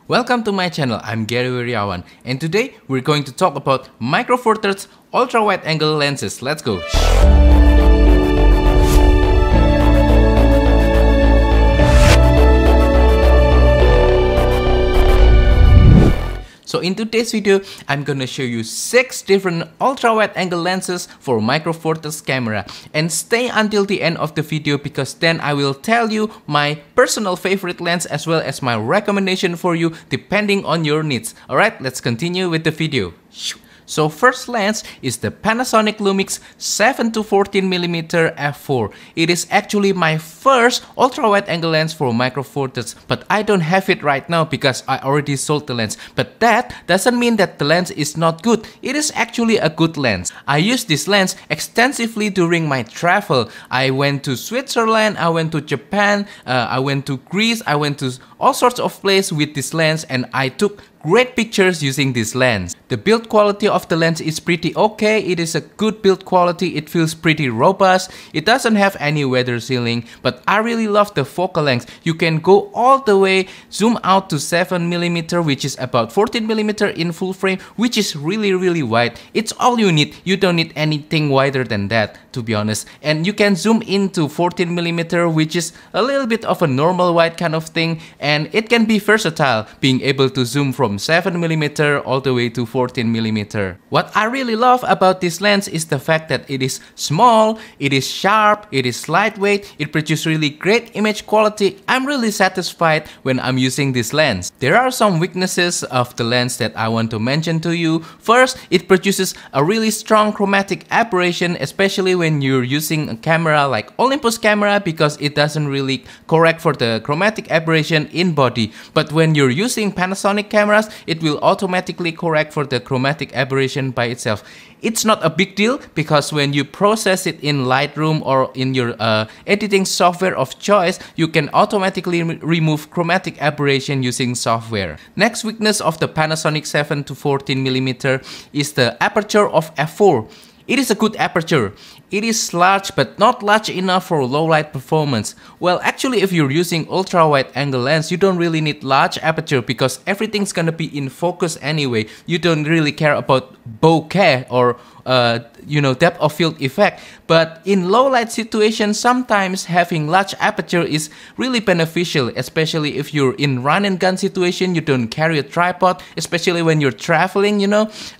Welcome to my channel, I'm Gary Wiriawan, and today we're going to talk about Micro Four Thirds ultra wide angle lenses. Let's go! So in today's video, I'm gonna show you 6 different ultra wide angle lenses for Micro Four Thirds camera. And stay until the end of the video because then I will tell you my personal favorite lens as well as my recommendation for you depending on your needs. Alright, let's continue with the video. So first lens is the Panasonic Lumix 7-14mm f4. It is actually my first ultra wide angle lens for Micro Four Thirds, but I don't have it right now because I already sold the lens. But that doesn't mean that the lens is not good. It is actually a good lens. I used this lens extensively during my travel. I went to Switzerland, I went to Japan, I went to Greece, I went to all sorts of places with this lens, and I took great pictures using this lens. The build quality of the lens is pretty okay. It is a good build quality. It feels pretty robust. It doesn't have any weather sealing, but I really love the focal length. You can go all the way, zoom out to 7mm, which is about 14mm in full frame, which is really wide. It's all you need. You don't need anything wider than that, to be honest. And you can zoom into 14mm, which is a little bit of a normal wide kind of thing, and it can be versatile, being able to zoom from 7mm all the way to 14mm. What I really love about this lens is the fact that it is small, it is sharp, it is lightweight, it produces really great image quality. I'm really satisfied when I'm using this lens. There are some weaknesses of the lens that I want to mention to you. First, it produces a really strong chromatic aberration, especially when you're using a camera like Olympus camera, because it doesn't really correct for the chromatic aberration in body. But when you're using Panasonic cameras, it will automatically correct for the chromatic aberration by itself. It's not a big deal because when you process it in Lightroom or in your editing software of choice, you can automatically remove chromatic aberration using software. Next weakness of the Panasonic 7-14mm is the aperture of f4. It is a good aperture. It is large but not large enough for low light performance. Well, actually if you're using ultra wide angle lens, you don't really need large aperture because everything's gonna be in focus anyway. You don't really care about bokeh or depth of field effect. But in low light situations, sometimes having large aperture is really beneficial, especially if you're in run and gun situation, you don't carry a tripod, especially when you're traveling,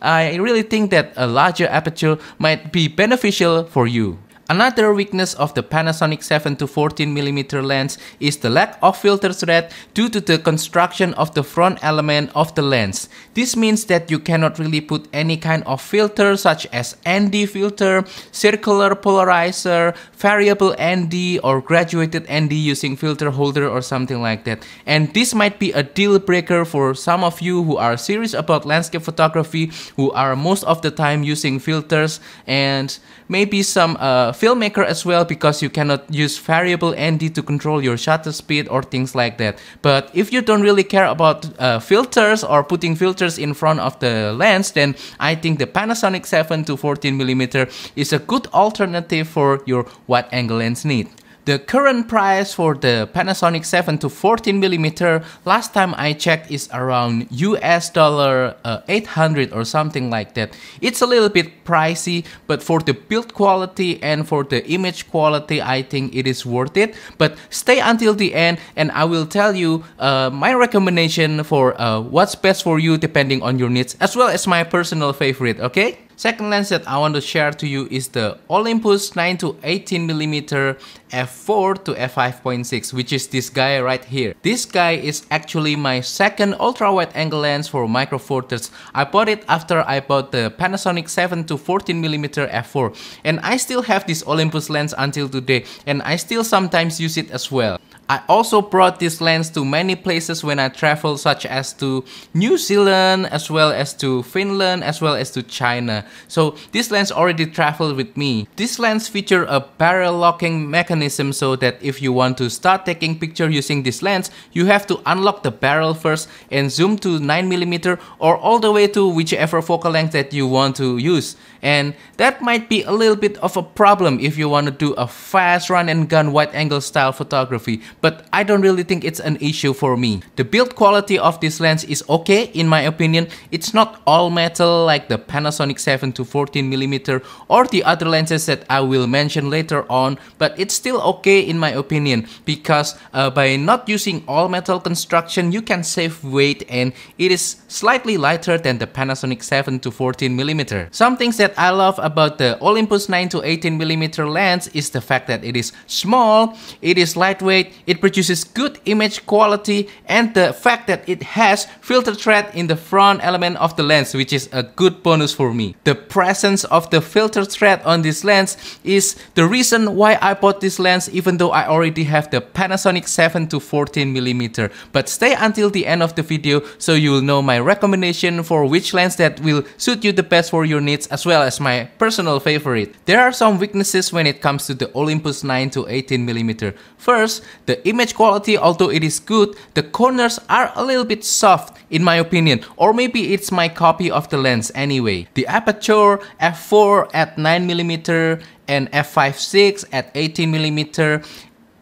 I really think that a larger aperture might be beneficial for you. Another weakness of the Panasonic 7-14mm lens is the lack of filter thread due to the construction of the front element of the lens. This means that you cannot really put any kind of filter such as ND filter, circular polarizer, variable ND or graduated ND using filter holder or something like that. And this might be a deal breaker for some of you who are serious about landscape photography, who are most of the time using filters, and maybe some filmmaker as well, because you cannot use variable ND to control your shutter speed or things like that. But if you don't really care about filters or putting filters in front of the lens, then I think the Panasonic 7-14mm is a good alternative for your wide angle lens need. The current price for the Panasonic 7-14mm, last time I checked, is around $800 or something like that. It's a little bit pricey, but for the build quality and for the image quality, I think it is worth it. But stay until the end and I will tell you my recommendation for what's best for you depending on your needs, as well as my personal favorite, okay? Second lens that I want to share to you is the Olympus 9-18mm f4 to f5.6, which is this guy right here. This guy is actually my second ultra wide angle lens for Micro Four Thirds. I bought it after I bought the Panasonic 7-14mm f4, and I still have this Olympus lens until today, and I still sometimes use it as well. I also brought this lens to many places when I travel, such as to New Zealand, as well as to Finland, as well as to China. So this lens already traveled with me. This lens features a barrel locking mechanism, so that if you want to start taking picture using this lens, you have to unlock the barrel first and zoom to 9mm or all the way to whichever focal length that you want to use. And that might be a little bit of a problem if you want to do a fast run and gun wide angle style photography. but I don't really think it's an issue for me. The build quality of this lens is okay in my opinion. It's not all metal like the Panasonic 7 to 14mm or the other lenses that I will mention later on, but it's still okay in my opinion because by not using all metal construction you can save weight and it is slightly lighter than the Panasonic 7 to 14mm. Some things that I love about the Olympus 9 to 18mm lens is the fact that it is small, it is lightweight, it produces good image quality, and the fact that it has filter thread in the front element of the lens, which is a good bonus for me. The presence of the filter thread on this lens is the reason why I bought this lens even though I already have the Panasonic 7 to 14mm. But stay until the end of the video so you will know my recommendation for which lens that will suit you the best for your needs, as well as my personal favorite. There are some weaknesses when it comes to the Olympus 9 to 18mm. First, the image quality, although it is good, the corners are a little bit soft in my opinion, or maybe it's my copy of the lens anyway. The aperture f4 at 9mm and f5.6 at 18mm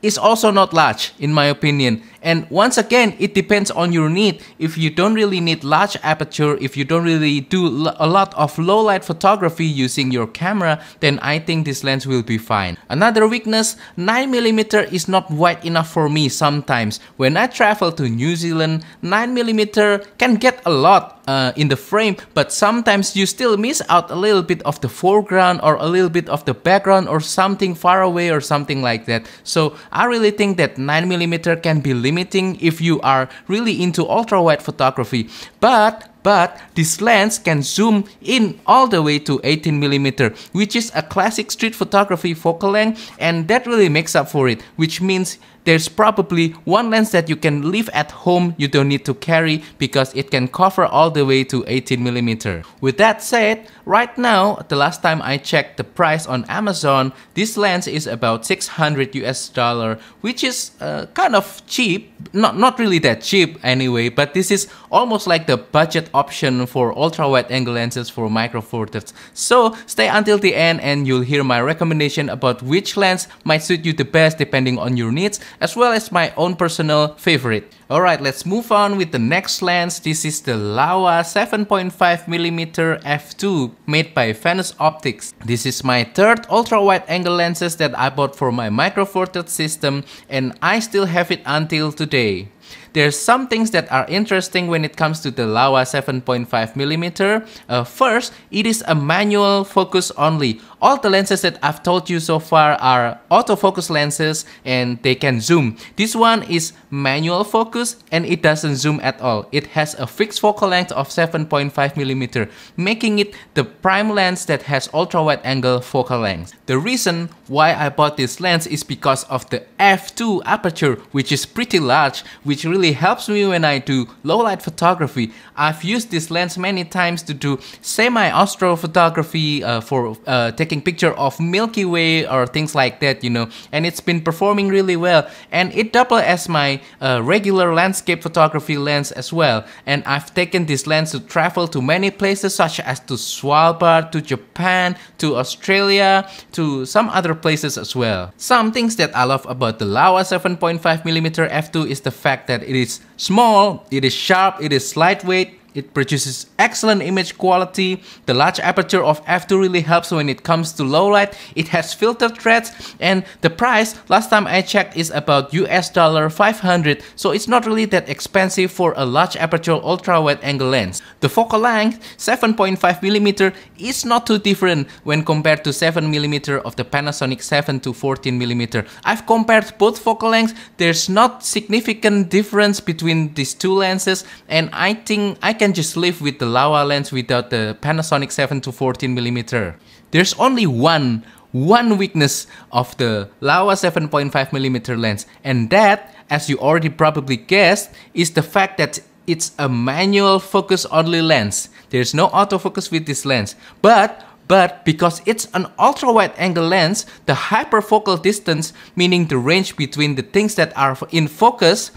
is also not large in my opinion. And once again, it depends on your need. If you don't really need large aperture, if you don't really do a lot of low light photography using your camera, then I think this lens will be fine. Another weakness, 9mm is not wide enough for me sometimes. When I travel to New Zealand, 9mm can get a lot in the frame, but sometimes you still miss out a little bit of the foreground or a little bit of the background or something far away or something like that. So I really think that 9mm can be limiting if you are really into ultra wide photography, but this lens can zoom in all the way to 18mm, which is a classic street photography focal length, and that really makes up for it, which means there's probably one lens that you can leave at home, you don't need to carry because it can cover all the way to 18mm. With that said, right now, the last time I checked the price on Amazon, this lens is about $600, which is kind of cheap. Not really that cheap anyway, but this is almost like the budget option for ultra wide angle lenses for Micro Four Thirds. So stay until the end and you'll hear my recommendation about which lens might suit you the best depending on your needs, as well as my own personal favorite. Alright, let's move on with the next lens. This is the Laowa 7.5mm f2 made by Venus Optics. This is my third ultra wide angle lenses that I bought for my Micro Four Thirds system, and I still have it until today. There's some things that are interesting when it comes to the Laowa 7.5mm. First, it is a manual focus only. All the lenses that I've told you so far are autofocus lenses and they can zoom. This one is manual focus and it doesn't zoom at all. It has a fixed focal length of 7.5mm, making it the prime lens that has ultra wide angle focal length. The reason why I bought this lens is because of the f2 aperture, which is pretty large, which really helps me when I do low light photography. I've used this lens many times to do semi-astro photography for taking picture of Milky Way or things like that, you know, and it's been performing really well, and it doubles as my regular landscape photography lens as well. And I've taken this lens to travel to many places such as to Svalbard, to Japan, to Australia, to some other places as well. Some things that I love about the Laowa 7.5mm f2 is the fact that it is small, it is sharp, it is lightweight, it produces excellent image quality. The large aperture of f2 really helps when it comes to low light. It has filter threads, and the price last time I checked is about $500, so it's not really that expensive for a large aperture ultra wide angle lens. The focal length 7.5mm is not too different when compared to 7mm of the Panasonic 7 to 14mm. I've compared both focal lengths. There's not significant difference between these two lenses, and I think I can just live with the Laowa lens without the Panasonic 7 to 14mm. There's only one weakness of the Laowa 7.5mm lens, and that, as you already probably guessed, is the fact that it's a manual focus only lens. There's no autofocus with this lens, but because it's an ultra wide angle lens, the hyperfocal distance, meaning the range between the things that are in focus,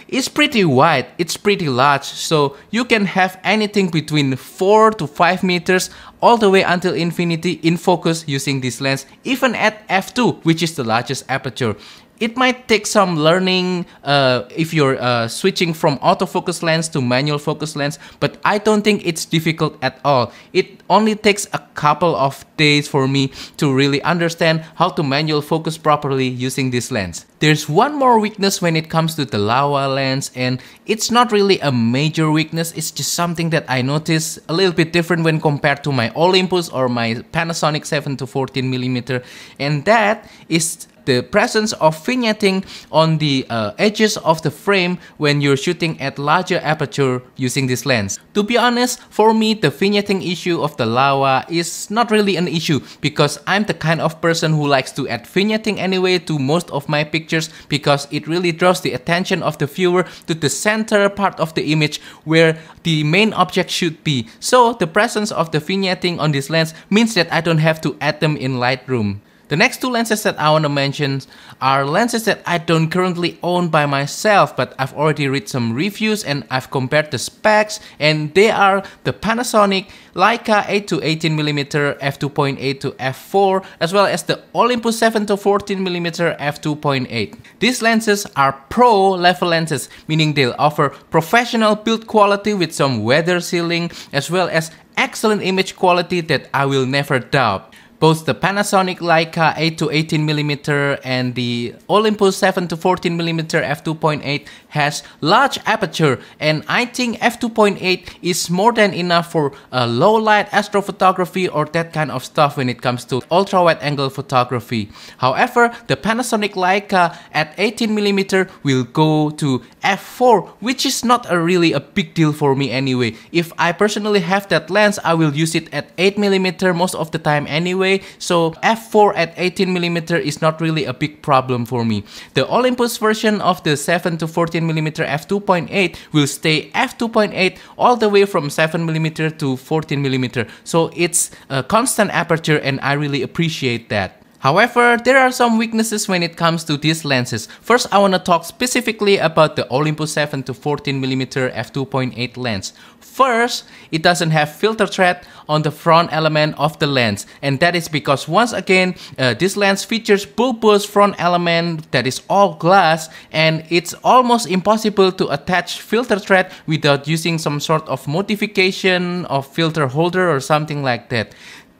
is pretty wide, it's pretty large, so you can have anything between 4 to 5 meters all the way until infinity in focus using this lens, even at f2, which is the largest aperture. It might take some learning if you're switching from autofocus lens to manual focus lens, but I don't think it's difficult at all. It only takes a couple of days for me to really understand how to manual focus properly using this lens. There's one more weakness when it comes to the Laowa lens, and it's not really a major weakness, it's just something that I notice a little bit different when compared to my Olympus or my Panasonic 7-14mm, and that is the presence of vignetting on the edges of the frame when you're shooting at larger aperture using this lens. To be honest, for me the vignetting issue of the Laowa is not really an issue because I'm the kind of person who likes to add vignetting anyway to most of my pictures because it really draws the attention of the viewer to the center part of the image where the main object should be. So the presence of the vignetting on this lens means that I don't have to add them in Lightroom. The next two lenses that I want to mention are lenses that I don't currently own by myself, but I've already read some reviews and I've compared the specs, and they are the Panasonic Leica 8-18mm f2.8 to f4 as well as the Olympus 7-14mm f2.8. These lenses are pro level lenses, meaning they'll offer professional build quality with some weather sealing as well as excellent image quality that I will never doubt. Both the Panasonic Leica 8-18mm and the Olympus 7-14mm f2.8 has large aperture, and I think f2.8 is more than enough for low light astrophotography or that kind of stuff when it comes to ultra wide angle photography. However, the Panasonic Leica at 18mm will go to f4, which is not really a big deal for me anyway. If I personally have that lens, I will use it at 8mm most of the time anyway. So f4 at 18mm is not really a big problem for me. The Olympus version of the 7-14mm f2.8 will stay f2.8 all the way from 7mm to 14mm. So it's a constant aperture and I really appreciate that. However, there are some weaknesses when it comes to these lenses. First, I want to talk specifically about the Olympus 7-14mm f2.8 lens. First, it doesn't have filter thread on the front element of the lens, and that is because once again, this lens features bulbous front element that is all glass, and it's almost impossible to attach filter thread without using some sort of modification of filter holder or something like that.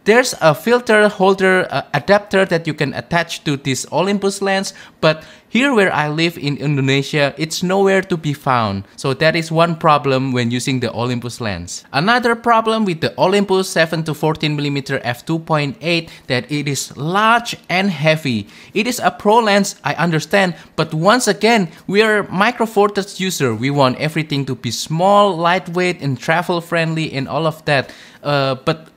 There's a filter holder adapter that you can attach to this Olympus lens, but here where I live in Indonesia, it's nowhere to be found. So that is one problem when using the Olympus lens. Another problem with the Olympus 7-14mm f2.8 that it is large and heavy. It is a pro lens, I understand, but once again, we are micro four thirds user. We want everything to be small, lightweight, and travel friendly and all of that. But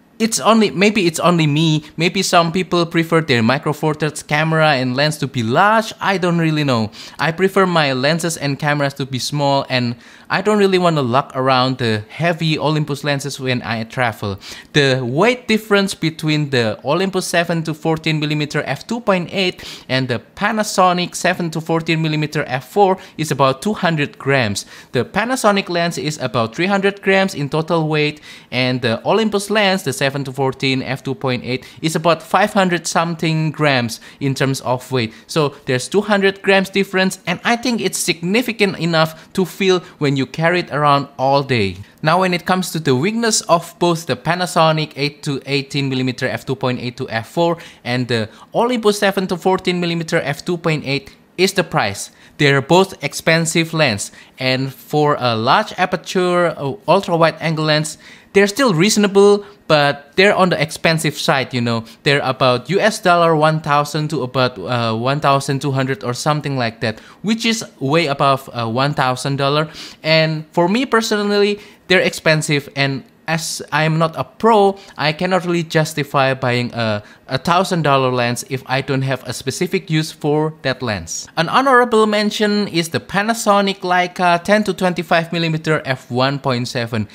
maybe it's only me, maybe some people prefer their micro four thirds camera and lens to be large, I don't really know. I prefer my lenses and cameras to be small, and I don't really want to lug around the heavy Olympus lenses when I travel. The weight difference between the Olympus 7-14mm f2.8 and the Panasonic 7-14mm f4 is about 200 grams. The Panasonic lens is about 300 grams in total weight, and the Olympus lens, the 7-14 f2.8, is about 500 something grams in terms of weight. So there's 200 grams difference, and I think it's significant enough to feel when you carry it around all day. Now when it comes to the weakness of both the Panasonic 8-18mm f2.8 to f4 and the Olympus 7-14mm f2.8 is the price. They're both expensive lens, and for a large aperture ultra wide angle lens, they're still reasonable, but they're on the expensive side, you know. They're about $1,000 to about $1,200 or something like that, which is way above $1,000. And for me personally, they're expensive, and as I'm not a pro, I cannot really justify buying a $1,000 lens if I don't have a specific use for that lens. An honorable mention is the Panasonic Leica 10-25mm f1.7.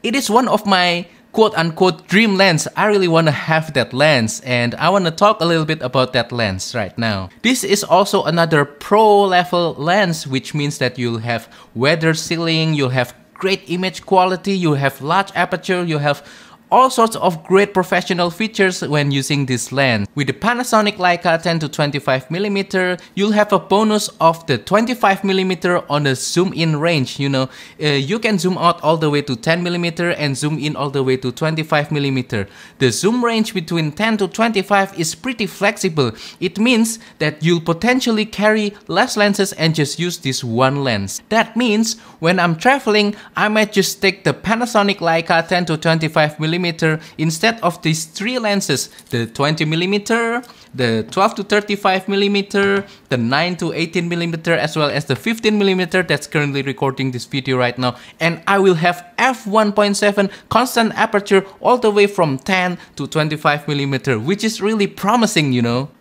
It is one of my quote-unquote dream lens. I really want to have that lens, and I want to talk a little bit about that lens right now. This is also another pro level lens, which means that you'll have weather sealing, you'll have great image quality, you have large aperture, you have all sorts of great professional features when using this lens. With the Panasonic Leica 10 to 25mm, you'll have a bonus of the 25mm on the zoom in range. You can zoom out all the way to 10mm and zoom in all the way to 25mm. The zoom range between 10 to 25 is pretty flexible. It means that you'll potentially carry less lenses and just use this one lens. That means when I'm traveling, I might just take the Panasonic Leica 10 to 25mm instead of these three lenses, the 20mm, the 12 to 35mm, the 9 to 18mm, as well as the 15mm that's currently recording this video right now. And I will have f1.7 constant aperture all the way from 10 to 25mm, which is really promising,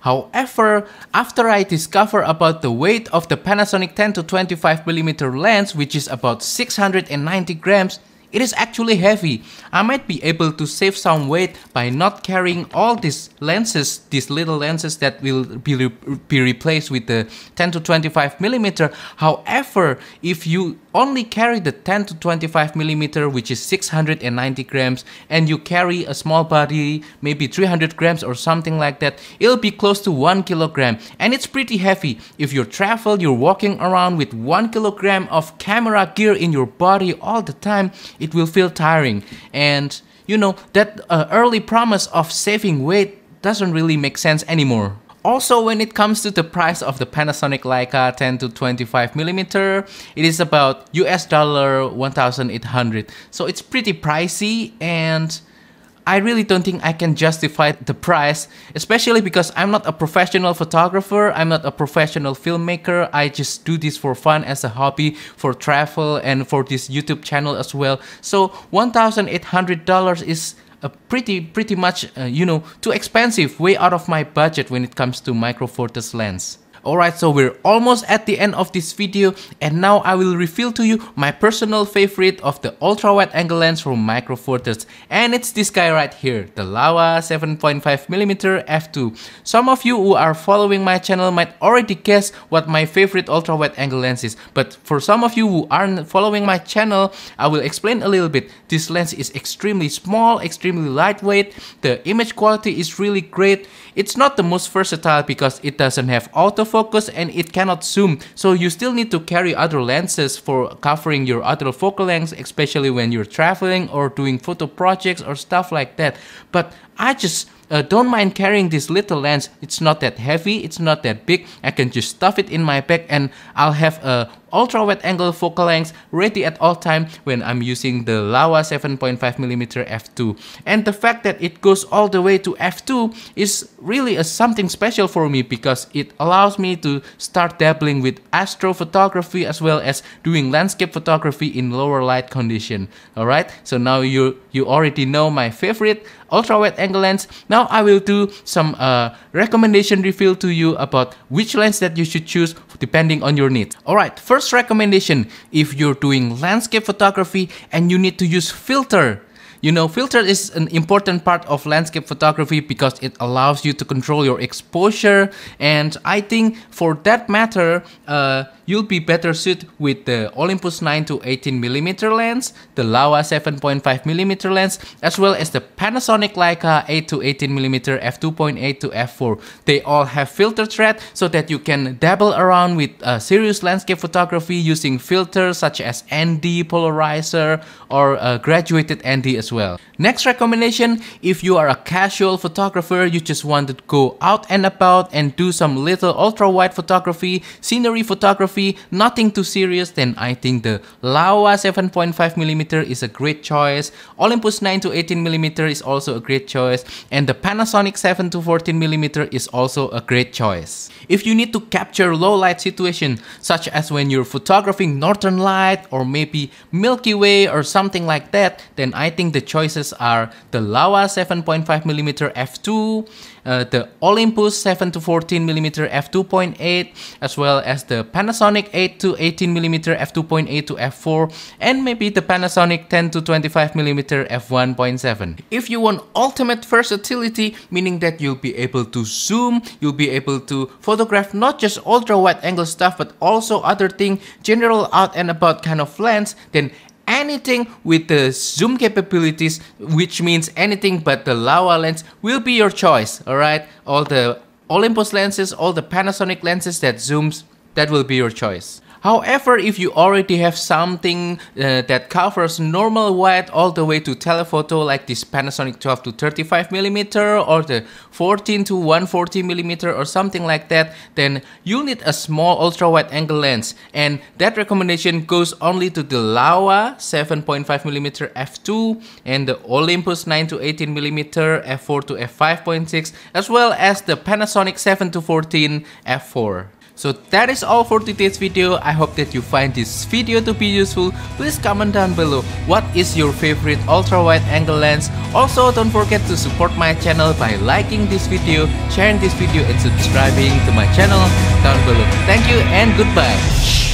However, after I discover about the weight of the Panasonic 10 to 25mm lens, which is about 690 grams, it is actually heavy. I might be able to save some weight by not carrying all these lenses, these little lenses that will be replaced with the 10 to 25mm. However, if you only carry the 10 to 25mm, which is 690 grams, and you carry a small body, maybe 300 grams or something like that, it'll be close to 1 kilogram, and it's pretty heavy. If you travel, you're walking around with 1 kilogram of camera gear in your body all the time, it will feel tiring. And that early promise of saving weight doesn't really make sense anymore. Also, when it comes to the price of the Panasonic Leica 10 to 25mm, it is about US dollar 1,800. So it's pretty pricey, and I really don't think I can justify the price, especially because I'm not a professional photographer, I'm not a professional filmmaker. I just do this for fun as a hobby, for travel and for this YouTube channel as well. So $1,800 is a pretty much, too expensive, way out of my budget when it comes to Micro Four Thirds lens. Alright, so we're almost at the end of this video, and now I will reveal to you my personal favorite of the ultra wide angle lens from Micro Four Thirds, and it's this guy right here, the Laowa 7.5mm f2. Some of you who are following my channel might already guess what my favorite ultra wide angle lens is, but for some of you who aren't following my channel, I will explain a little bit. This lens is extremely small, extremely lightweight, the image quality is really great. It's not the most versatile because it doesn't have autofocus and it cannot zoom, so you still need to carry other lenses for covering your other focal lengths, especially when you're traveling or doing photo projects or stuff like that. But I just don't mind carrying this little lens. It's not that heavy, it's not that big. I can just stuff it in my bag and I'll have a ultra wide angle focal length ready at all time when I'm using the Laowa 7.5mm f2. And the fact that it goes all the way to f2 is really something special for me, because it allows me to start dabbling with astrophotography as well as doing landscape photography in lower light condition. Alright, so now you already know my favorite ultra wide angle lens. Now I will do some recommendation review to you about which lens that you should choose depending on your needs. Alright, first recommendation, if you're doing landscape photography and you need to use filter. Filter is an important part of landscape photography because it allows you to control your exposure, and I think for that matter, you'll be better suited with the Olympus 9 to 18mm lens, the Laowa 7.5mm lens, as well as the Panasonic Leica 8 to 18mm f2.8 to f4. They all have filter thread so that you can dabble around with serious landscape photography using filters such as ND polarizer or graduated ND as well. Next recommendation, if you are a casual photographer, you just want to go out and about and do some little ultra wide photography, scenery photography, nothing too serious, then I think the Laowa 7.5mm is a great choice. Olympus 9 to 18mm is also a great choice, and the Panasonic 7 to 14mm is also a great choice. If you need to capture low light situation, such as when you're photographing Northern Light or maybe Milky Way or something like that, then I think the choices are the Laowa 7.5mm f2, the Olympus 7 to 14mm f2.8, as well as the Panasonic 8 to 18mm f2.8 to f4, and maybe the Panasonic 10 to 25mm f1.7. If you want ultimate versatility, meaning that you'll be able to zoom, you'll be able to photograph not just ultra wide angle stuff but also other thing, general out and about kind of lens, then anything with the zoom capabilities, which means anything but the Laowa lens, will be your choice. Alright, all the Olympus lenses, all the Panasonic lenses that zooms, that will be your choice. However, if you already have something that covers normal wide all the way to telephoto, like this Panasonic 12 to 35mm or the 14 to 140mm or something like that, then you'll need a small ultra wide angle lens, and that recommendation goes only to the Laowa 7.5mm f2 and the Olympus 9 to 18mm f4 to f5.6, as well as the Panasonic 7 to 14 f4. So that is all for today's video. I hope that you find this video to be useful. Please comment down below what is your favorite ultra wide angle lens. Also, don't forget to support my channel by liking this video, sharing this video and subscribing to my channel down below. Thank you and goodbye.